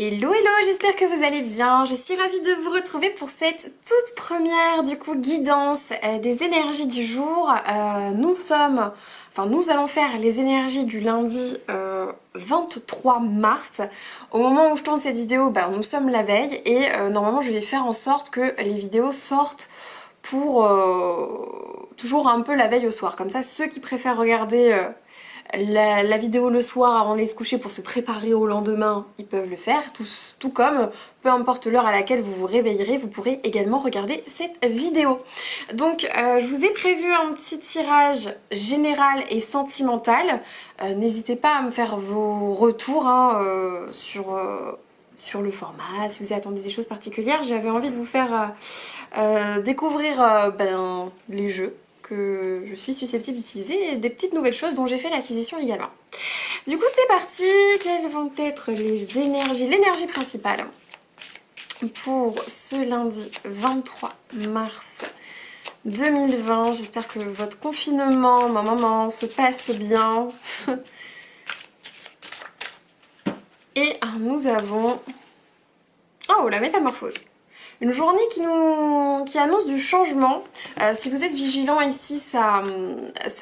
Hello hello, j'espère que vous allez bien. Je suis ravie de vous retrouver pour cette toute première guidance des énergies du jour. Nous allons faire les énergies du lundi 23 mars. Au moment où je tourne cette vidéo, nous sommes la veille et normalement je vais faire en sorte que les vidéos sortent pour toujours un peu la veille au soir. Comme ça, ceux qui préfèrent regarder la vidéo le soir avant d'aller se coucher pour se préparer au lendemain, ils peuvent le faire, tout comme, peu importe l'heure à laquelle vous vous réveillerez, vous pourrez également regarder cette vidéo. Donc je vous ai prévu un petit tirage général et sentimental. N'hésitez pas à me faire vos retours sur le format, si vous attendez des choses particulières. J'avais envie de vous faire découvrir les jeux que je suis susceptible d'utiliser et des petites nouvelles choses dont j'ai fait l'acquisition également. Du coup c'est parti, quelles vont être les énergies, l'énergie principale pour ce lundi 23 mars 2020. J'espère que votre confinement, maman, se passe bien. Et nous avons... Oh, la métamorphose. Une journée qui annonce du changement. Si vous êtes vigilant ici, ça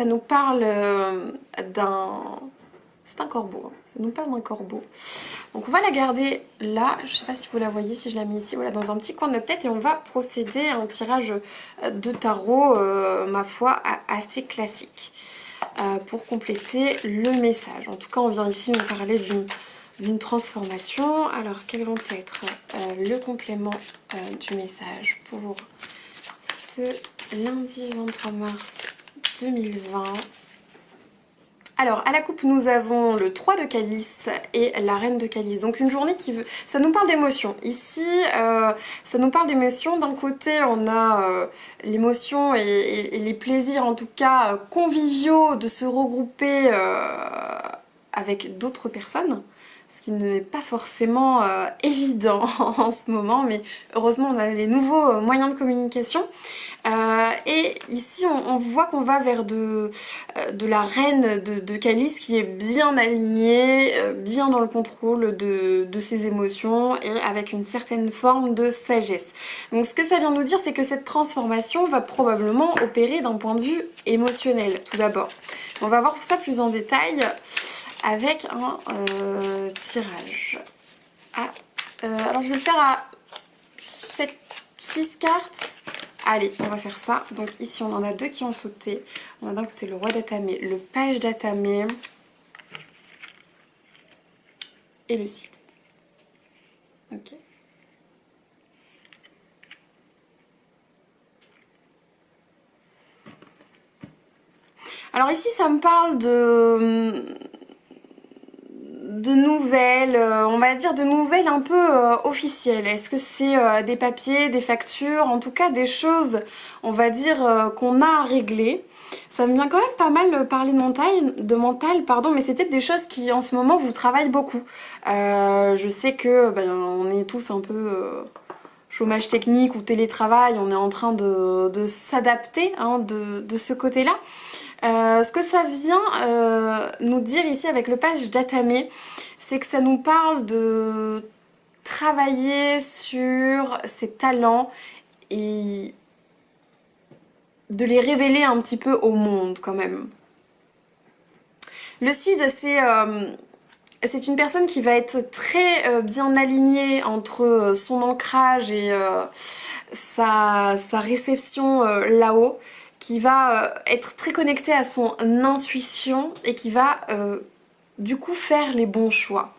nous parle d'un... C'est un corbeau, hein. Ça nous parle d'un corbeau. Donc on va la garder là. Je ne sais pas si vous la voyez, si je la mets ici, voilà, dans un petit coin de notre tête. Et on va procéder à un tirage de tarot, ma foi, assez classique. Pour compléter le message. En tout cas, on vient ici nous parler d'une transformation. Alors, quels vont être le complément du message pour ce lundi 23 mars 2020? Alors, à la coupe, nous avons le 3 de calice et la reine de calice. Donc, une journée qui veut... Ça nous parle d'émotion. Ici, ça nous parle d'émotion. D'un côté, on a l'émotion et les plaisirs, en tout cas, conviviaux de se regrouper avec d'autres personnes. Ce qui n'est pas forcément évident en ce moment, mais heureusement on a les nouveaux moyens de communication. Et ici on voit qu'on va vers de la reine de calice qui est bien alignée, bien dans le contrôle de ses émotions et avec une certaine forme de sagesse. Donc ce que ça vient nous dire, c'est que cette transformation va probablement opérer d'un point de vue émotionnel tout d'abord. On va voir ça plus en détail avec un tirage. Alors je vais le faire à 6 cartes. Allez, on va faire ça. Donc ici on en a deux qui ont sauté. On a d'un côté le roi d'atamé, le page d'atamé et le cid. Ok. Alors ici ça me parle de nouvelles, on va dire de nouvelles un peu officielles. Est-ce que c'est des papiers, des factures, en tout cas des choses, on va dire, qu'on a à régler. Ça me vient quand même pas mal parler de mental, pardon, mais c'est peut-être des choses qui en ce moment vous travaillent beaucoup. Je sais que on est tous un peu chômage technique ou télétravail, on est en train de s'adapter de ce côté-là. Ce que ça vient nous dire ici avec le page d'atamé, c'est que ça nous parle de travailler sur ses talents et de les révéler un petit peu au monde quand même. Le cid, c'est une personne qui va être très bien alignée entre son ancrage et sa réception là-haut, qui va être très connectée à son intuition et qui va du coup faire les bons choix.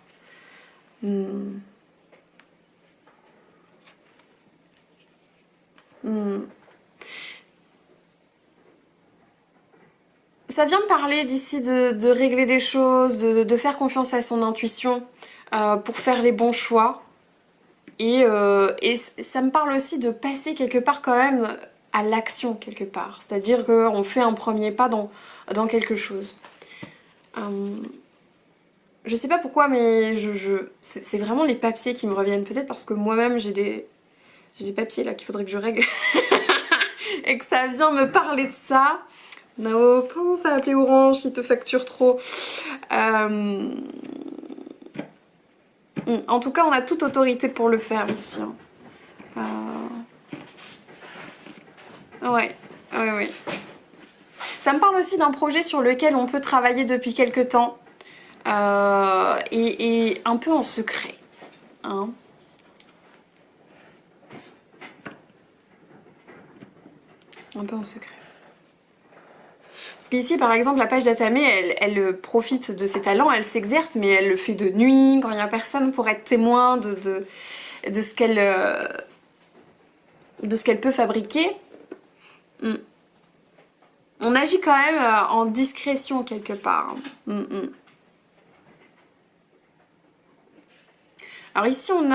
Ça vient me parler d'ici de régler des choses, de faire confiance à son intuition pour faire les bons choix. Et ça me parle aussi de passer quelque part quand même à l'action quelque part. C'est-à-dire qu'on fait un premier pas dans quelque chose. Je sais pas pourquoi, mais c'est vraiment les papiers qui me reviennent. Peut-être parce que moi-même j'ai des papiers là qu'il faudrait que je règle. Et que ça vient me parler de ça. Nao, pense à appeler Orange qui te facture trop. En tout cas, on a toute autorité pour le faire ici. Ouais, ouais, ouais. Ça me parle aussi d'un projet sur lequel on peut travailler depuis quelques temps. Et un peu en secret. Hein. Un peu en secret. Parce qu'ici, par exemple, la page d'Atame, elle profite de ses talents, elle s'exerce, mais elle le fait de nuit, quand il n'y a personne pour être témoin de ce qu'elle peut fabriquer. Mm. On agit quand même en discrétion quelque part. Alors ici, on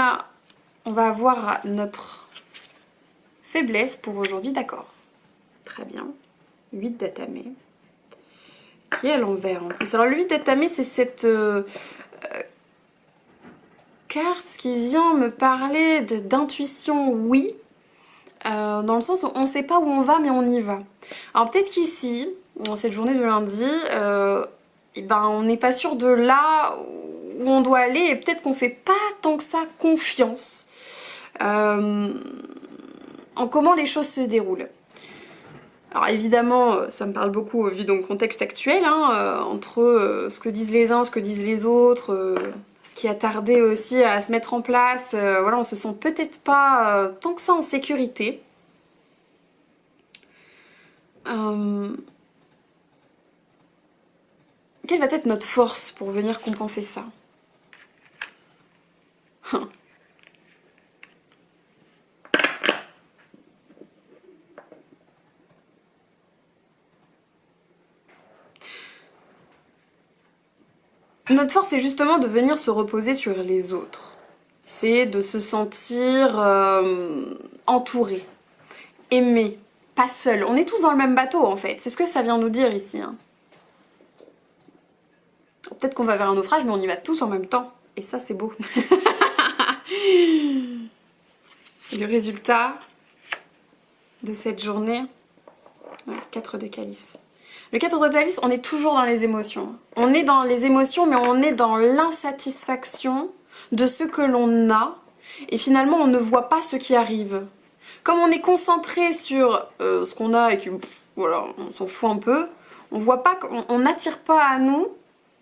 va avoir notre faiblesse pour aujourd'hui, d'accord. Très bien. 8 d'Atame. Qui est à l'envers en plus. Alors le 8 d'Atame, c'est cette carte qui vient me parler d'intuition, oui. Dans le sens où on ne sait pas où on va, mais on y va. Alors peut-être qu'ici, dans cette journée de lundi, eh ben, on n'est pas sûr de là où on doit aller et peut-être qu'on fait pas tant que ça confiance en comment les choses se déroulent. Alors évidemment, ça me parle beaucoup vu dans le contexte actuel, hein, entre ce que disent les uns, ce que disent les autres, ce qui a tardé aussi à se mettre en place. Voilà, on se sent peut-être pas tant que ça en sécurité. Quelle va être notre force pour venir compenser ça? Notre force, c'est justement de venir se reposer sur les autres. C'est de se sentir entouré, aimé, pas seul. On est tous dans le même bateau en fait. C'est ce que ça vient nous dire ici. Hein. Peut-être qu'on va vers un naufrage, mais on y va tous en même temps. Et ça, c'est beau. Le résultat de cette journée, ouais, 4 de calice. Le 4 de calice, on est toujours dans les émotions. On est dans les émotions, mais on est dans l'insatisfaction de ce que l'on a. Et finalement, on ne voit pas ce qui arrive. Comme on est concentré sur ce qu'on a et que, voilà, on s'en fout un peu, on voit pas qu'on n'attire pas à nous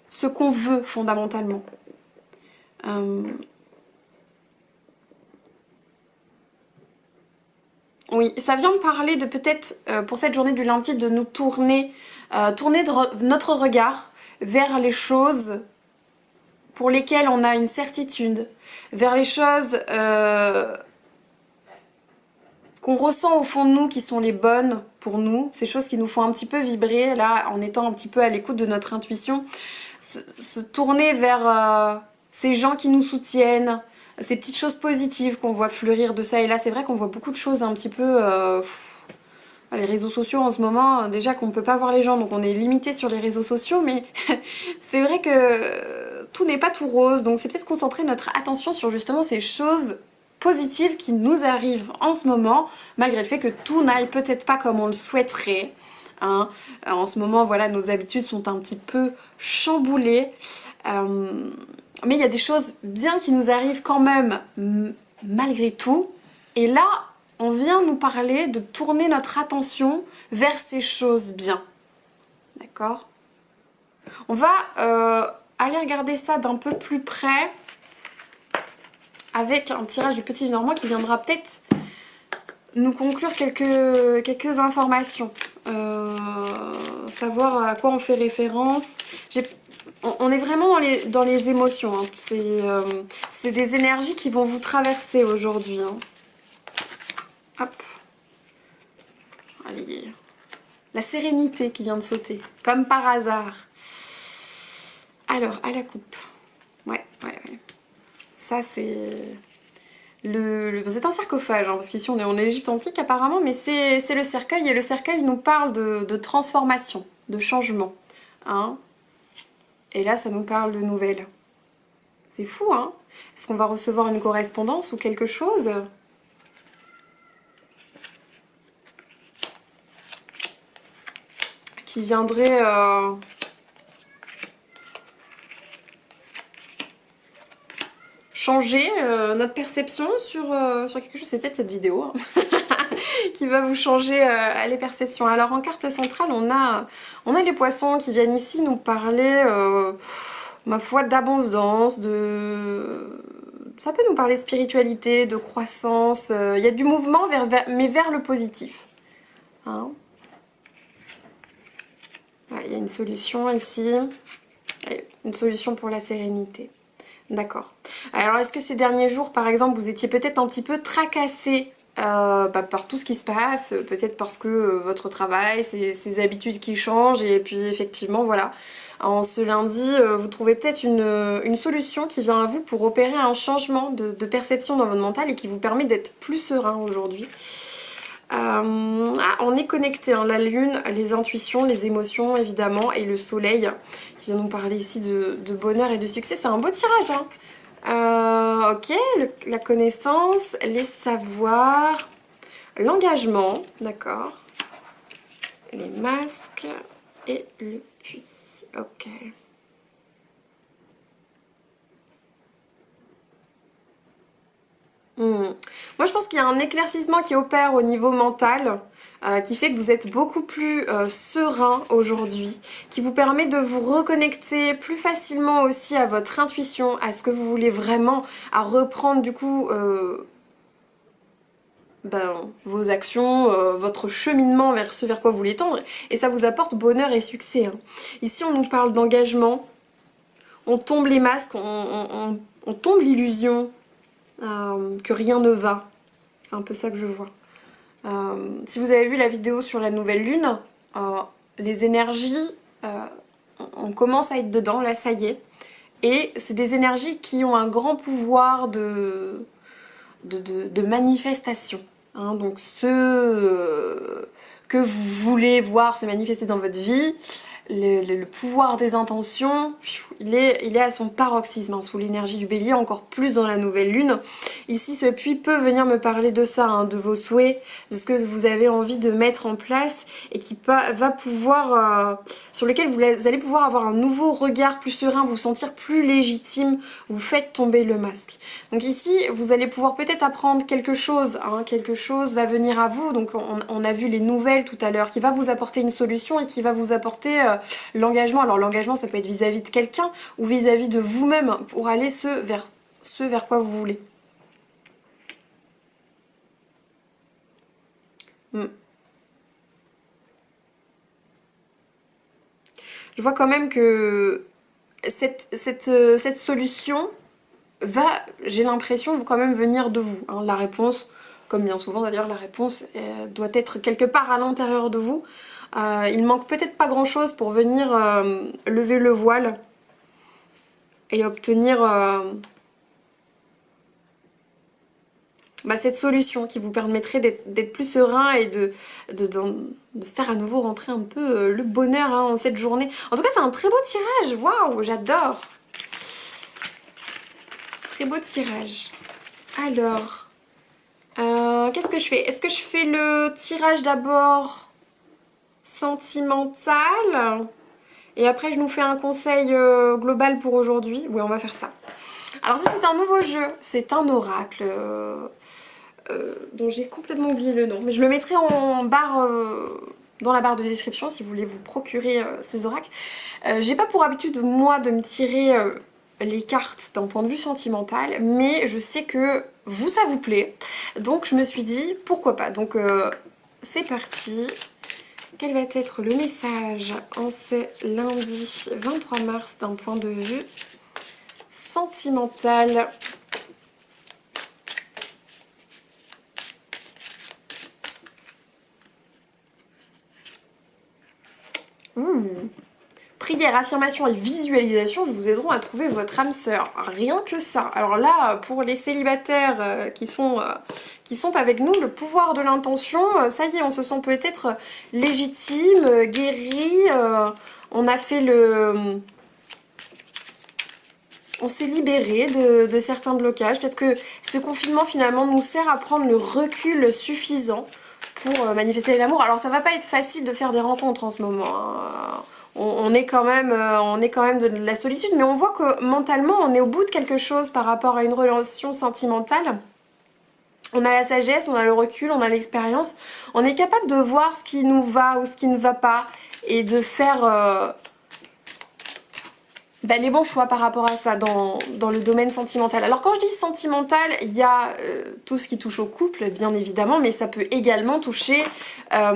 ce qu'on veut fondamentalement. Oui, ça vient me parler de peut-être pour cette journée du lundi de nous tourner notre regard vers les choses pour lesquelles on a une certitude, vers les choses qu'on ressent au fond de nous qui sont les bonnes pour nous, ces choses qui nous font un petit peu vibrer là en étant un petit peu à l'écoute de notre intuition, se tourner vers ces gens qui nous soutiennent, ces petites choses positives qu'on voit fleurir de ça et là. C'est vrai qu'on voit beaucoup de choses un petit peu... les réseaux sociaux en ce moment, déjà qu'on ne peut pas voir les gens, donc on est limité sur les réseaux sociaux, mais c'est vrai que tout n'est pas tout rose, donc c'est peut-être concentrer notre attention sur justement ces choses positives qui nous arrivent en ce moment, malgré le fait que tout n'aille peut-être pas comme on le souhaiterait. Hein. En ce moment, voilà, nos habitudes sont un petit peu chamboulées, mais il y a des choses bien qui nous arrivent quand même malgré tout, et là, on vient nous parler de tourner notre attention vers ces choses bien. D'accord? On va aller regarder ça d'un peu plus près avec un tirage du Petit Normand qui viendra peut-être nous conclure quelques informations. Savoir à quoi on fait référence. On est vraiment dans les émotions. Hein. C'est des énergies qui vont vous traverser aujourd'hui. Hein. Hop. Allez. La sérénité qui vient de sauter, comme par hasard. Alors, à la coupe. Ouais. Ça, c'est... C'est un sarcophage, hein, parce qu'ici on est en Égypte antique apparemment, mais c'est le cercueil, et le cercueil nous parle de transformation, de changement. Hein. Et là, ça nous parle de nouvelles. C'est fou, hein? Est-ce qu'on va recevoir une correspondance ou quelque chose? Qui viendrait changer notre perception sur quelque chose. C'est peut-être cette vidéo hein, qui va vous changer les perceptions. Alors en carte centrale, on a les poissons qui viennent ici nous parler, ma foi, d'abondance, ça peut nous parler de spiritualité, de croissance. Il y a du mouvement, mais vers le positif. Hein. Ouais, il y a une solution ici. Une solution pour la sérénité. D'accord. Alors, est-ce que ces derniers jours, par exemple, vous étiez peut-être un petit peu tracassé par tout ce qui se passe, peut-être parce que votre travail, ses habitudes qui changent, et puis effectivement, voilà, en ce lundi, vous trouvez peut-être une solution qui vient à vous pour opérer un changement de perception dans votre mental et qui vous permet d'être plus serein aujourd'hui. On est connecté, hein, la lune, les intuitions, les émotions évidemment, et le soleil qui vient nous parler ici de bonheur et de succès. C'est un beau tirage, hein. Ok, la connaissance, les savoirs, l'engagement, d'accord, les masques et le puits. Ok. Moi je pense qu'il y a un éclaircissement qui opère au niveau mental, qui fait que vous êtes beaucoup plus serein aujourd'hui, qui vous permet de vous reconnecter plus facilement aussi à votre intuition, à ce que vous voulez vraiment, à reprendre du coup vos actions, votre cheminement vers ce vers quoi vous voulez tendre, et ça vous apporte bonheur et succès. Hein. Ici on nous parle d'engagement, on tombe les masques, on tombe l'illusion que rien ne va. C'est un peu ça que je vois. Si vous avez vu la vidéo sur la nouvelle lune, les énergies, on commence à être dedans, là ça y est. Et c'est des énergies qui ont un grand pouvoir de manifestation. Hein. Donc ce que vous voulez voir se manifester dans votre vie, le pouvoir des intentions, il est à son paroxysme, hein, sous l'énergie du bélier, encore plus dans la nouvelle lune. Ici, ce puits peut venir me parler de ça, hein, de vos souhaits, de ce que vous avez envie de mettre en place et qui va pouvoir, sur lequel vous allez pouvoir avoir un nouveau regard plus serein, vous sentir plus légitime, vous faites tomber le masque. Donc ici, vous allez pouvoir peut-être apprendre quelque chose, hein, quelque chose va venir à vous. Donc on a vu les nouvelles tout à l'heure, qui va vous apporter une solution et qui va vous apporter l'engagement. Alors l'engagement, ça peut être vis-à-vis de quelqu'un ou vis-à-vis de vous-même pour aller ce vers quoi vous voulez. Je vois quand même que cette solution va, j'ai l'impression, quand même venir de vous. Hein. La réponse, comme bien souvent d'ailleurs, la réponse doit être quelque part à l'intérieur de vous. Il manque peut-être pas grand chose pour venir lever le voile et obtenir cette solution qui vous permettrait d'être plus serein et de faire à nouveau rentrer un peu le bonheur hein, en cette journée. En tout cas, c'est un très beau tirage. Waouh, j'adore. Très beau tirage. Alors, qu'est-ce que je fais? Est-ce que je fais le tirage d'abord sentimental et après je nous fais un conseil global pour aujourd'hui? Oui, on va faire ça. Alors ça, c'est un nouveau jeu. C'est un oracle dont j'ai complètement oublié le nom. Mais je le mettrai en barre... dans la barre de description si vous voulez vous procurer ces oracles. J'ai pas pour habitude moi de me tirer les cartes d'un point de vue sentimental, mais je sais que vous ça vous plaît, donc je me suis dit pourquoi pas. Donc c'est parti. Quel va être le message en ce lundi 23 mars d'un point de vue sentimental? Prière, affirmation et visualisation vous aideront à trouver votre âme sœur. Rien que ça. Alors là, pour les célibataires qui sont avec nous, le pouvoir de l'intention, ça y est, on se sent peut-être légitime, guéri. On a fait on s'est libéré de certains blocages. Peut-être que ce confinement finalement nous sert à prendre le recul suffisant pour manifester l'amour. Alors ça va pas être facile de faire des rencontres en ce moment. Hein. on est quand même de la solitude, mais on voit que mentalement on est au bout de quelque chose par rapport à une relation sentimentale. On a la sagesse, on a le recul, on a l'expérience, on est capable de voir ce qui nous va ou ce qui ne va pas et de faire les bons choix par rapport à ça dans le domaine sentimental. Alors quand je dis sentimental, il y a tout ce qui touche au couple bien évidemment, mais ça peut également toucher à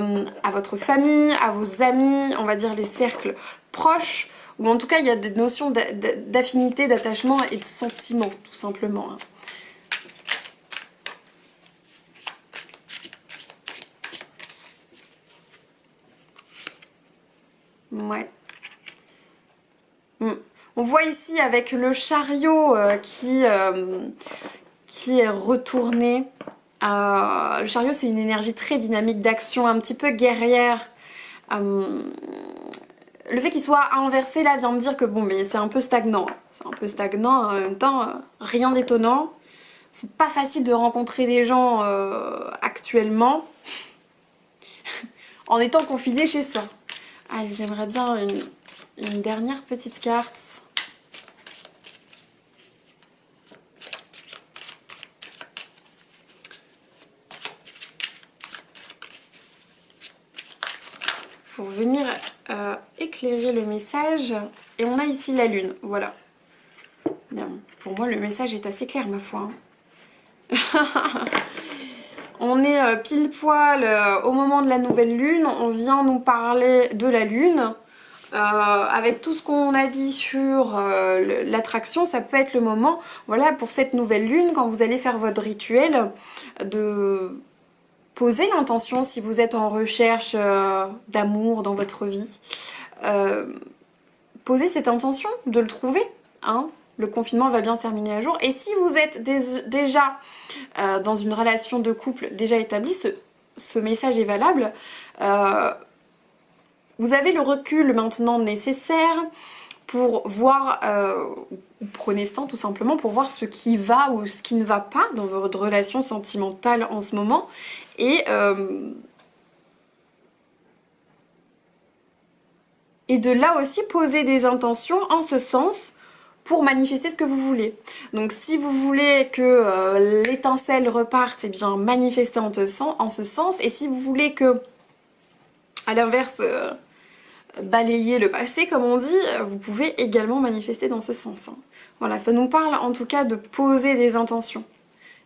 votre famille, à vos amis, on va dire les cercles proches, ou en tout cas il y a des notions d'affinité, d'attachement et de sentiment tout simplement. Hein. Ouais. On voit ici avec le chariot qui est retourné. Le chariot, c'est une énergie très dynamique d'action, un petit peu guerrière. Le fait qu'il soit inversé là vient me dire que bon, mais c'est un peu stagnant. C'est un peu stagnant, en même temps, rien d'étonnant. C'est pas facile de rencontrer des gens actuellement en étant confiné chez soi. Allez, j'aimerais bien une dernière petite carte. Pour venir éclairer le message. Et on a ici la lune, voilà. Bien, pour moi, le message est assez clair, ma foi. On est pile poil au moment de la nouvelle lune. On vient nous parler de la lune. Avec tout ce qu'on a dit sur l'attraction, ça peut être le moment, voilà, pour cette nouvelle lune, quand vous allez faire votre rituel, de poser l'intention si vous êtes en recherche d'amour dans votre vie. Posez cette intention de le trouver, hein. Le confinement va bien se terminer un jour. Et si vous êtes déjà dans une relation de couple déjà établie, ce message est valable. Vous avez le recul maintenant nécessaire pour voir, prenez ce temps tout simplement pour voir ce qui va ou ce qui ne va pas dans votre relation sentimentale en ce moment. Et de là aussi poser des intentions en ce sens pour manifester ce que vous voulez. Donc si vous voulez que l'étincelle reparte, eh bien manifestez en ce sens. Et si vous voulez que, à l'inverse, balayer le passé, comme on dit, vous pouvez également manifester dans ce sens. Hein. Voilà, ça nous parle en tout cas de poser des intentions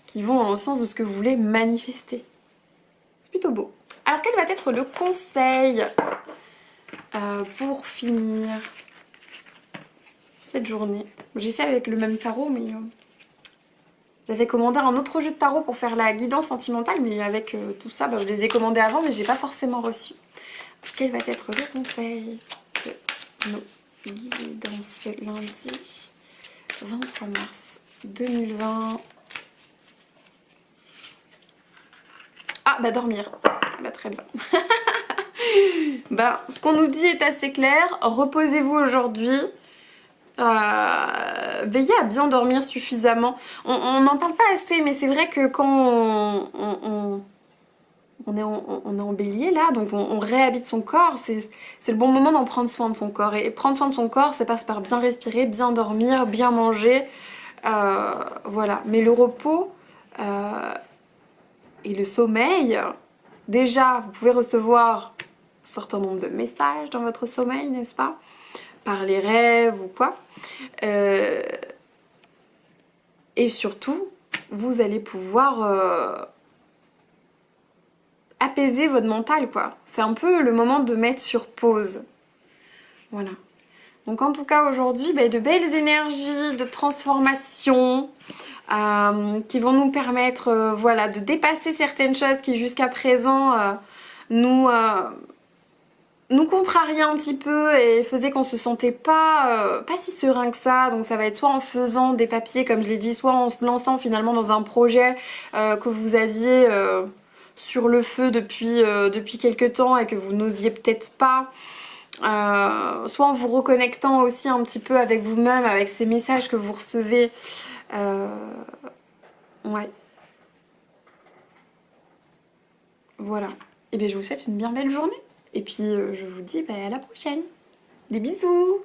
qui vont dans le sens de ce que vous voulez manifester. C'est plutôt beau. Alors quel va être le conseil pour finir cette journée? J'ai fait avec le même tarot, mais j'avais commandé un autre jeu de tarot pour faire la guidance sentimentale, mais avec tout ça, je les ai commandés avant, mais j'ai pas forcément reçu. Quel va être le conseil de nos guidances lundi 23 mars 2020? Ah, dormir. Très bien. Ce qu'on nous dit est assez clair. Reposez-vous aujourd'hui. Veillez à bien dormir suffisamment. On n'en parle pas assez, mais c'est vrai que quand on est en bélier là, donc on réhabite son corps, c'est le bon moment d'en prendre soin de son corps. Et prendre soin de son corps, ça passe par bien respirer, bien dormir, bien manger. Voilà. Mais le repos et le sommeil, déjà, vous pouvez recevoir un certain nombre de messages dans votre sommeil, n'est-ce pas? Par les rêves ou quoi. Et surtout, vous allez pouvoir apaiser votre mental, quoi. C'est un peu le moment de mettre sur pause. Voilà. Donc en tout cas aujourd'hui, de belles énergies de transformation qui vont nous permettre voilà, de dépasser certaines choses qui jusqu'à présent nous contrariaient un petit peu et faisaient qu'on se sentait pas si serein que ça. Donc ça va être soit en faisant des papiers comme je l'ai dit, soit en se lançant finalement dans un projet que vous aviez sur le feu depuis quelques temps et que vous n'osiez peut-être pas. Soit en vous reconnectant aussi un petit peu avec vous-même, avec ces messages que vous recevez. Ouais. Voilà. Et bien je vous souhaite une bien belle journée. Et puis je vous dis à la prochaine. Des bisous!